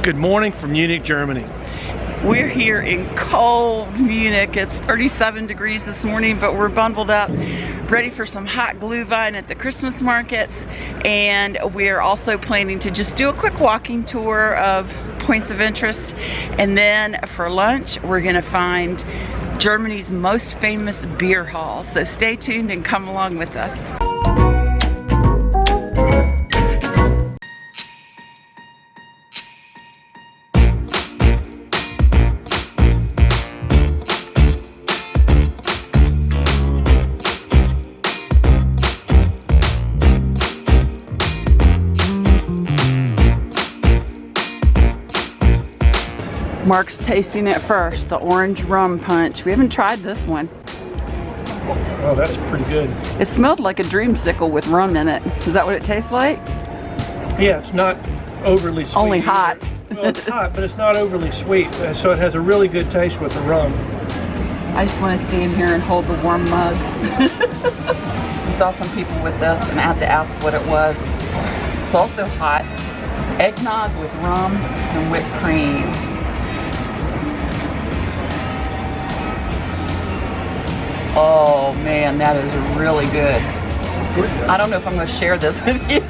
Good morning from Munich, Germany. We're here in cold Munich. It's 37 degrees this morning, but we're bundled up, ready for some hot Glühwein at the Christmas markets. And we're also planning to just do a quick walking tour of points of interest. And then for lunch, we're gonna find Germany's most famous beer hall. So stay tuned and come along with us. Mark's tasting it first, the Orangen Rum Punsch. We haven't tried this one. Oh, that's pretty good. It smelled like a dreamsicle with rum in it. Is that what it tastes like? Yeah, it's not overly sweet. Only hot. Well, it's hot, but it's not overly sweet, so it has a really good taste with the rum. I just want to stand here and hold the warm mug. We saw some people with this and I had to ask what it was. It's also hot. Eggnog with rum and whipped cream. Oh man, that is really good. I don't know if I'm going to share this with you.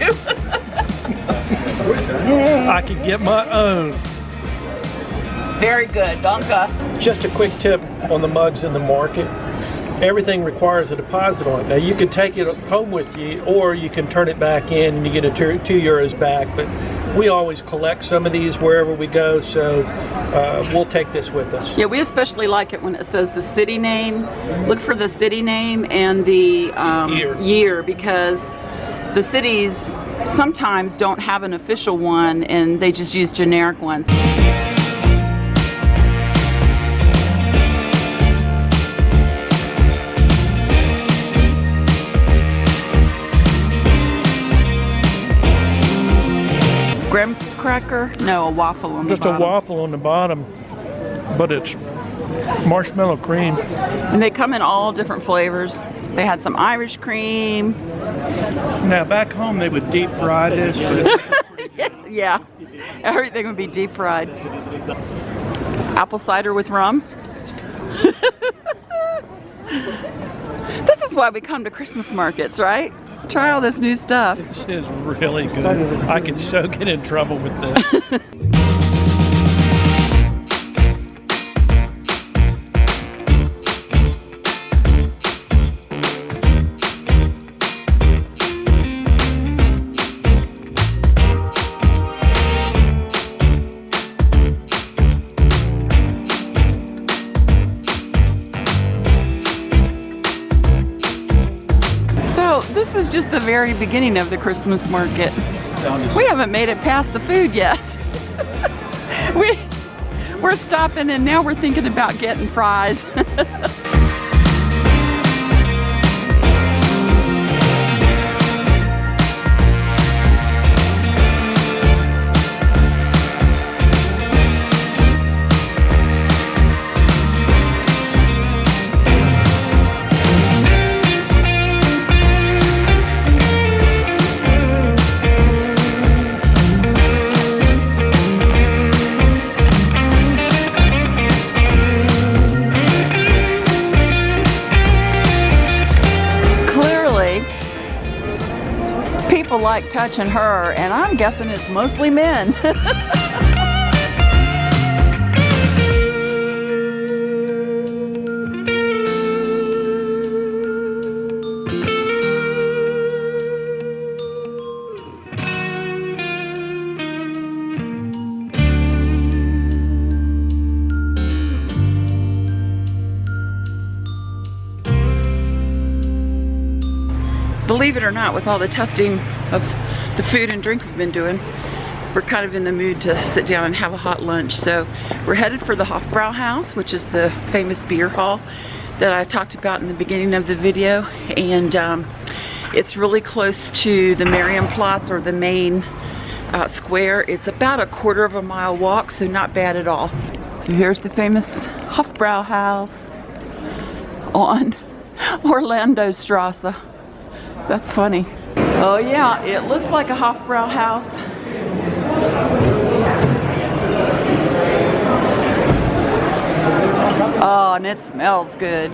I could get my own. Very good, Danke. Just a quick tip on the mugs in the market. Everything requires a deposit on it. Now you can take it home with you, or you can turn it back in and you get a €2 back. But we always collect some of these wherever we go, so we'll take this with us. Yeah, we especially like it when it says the city name. Look for the city name and the year, because the cities sometimes don't have an official one and they just use generic ones. Graham cracker? No, a waffle on the bottom. Just a waffle on the bottom, but it's marshmallow cream. And they come in all different flavors. They had some Irish cream. Now back home they would deep fry this, but Yeah, everything would be deep fried. Apple cider with rum. This is why we come to Christmas markets, right? Try all this new stuff. this is really good. I could so get in trouble with this. This is just the very beginning of the Christmas market. We haven't made it past the food yet. We're stopping and now we're thinking about getting fries. People like touching her, and I'm guessing it's mostly men. Believe it or not, with all the testing of the food and drink we've been doing, we're kind of in the mood to sit down and have a hot lunch. So we're headed for the Hofbrauhaus, which is the famous beer hall that I talked about in the beginning of the video. And it's really close to the Marienplatz, or the main square. It's about a quarter of a mile walk, so not bad at all. So here's the famous Hofbrauhaus on Orlando Strasse. That's funny. Oh yeah, it looks like a Hofbrauhaus. and it smells good.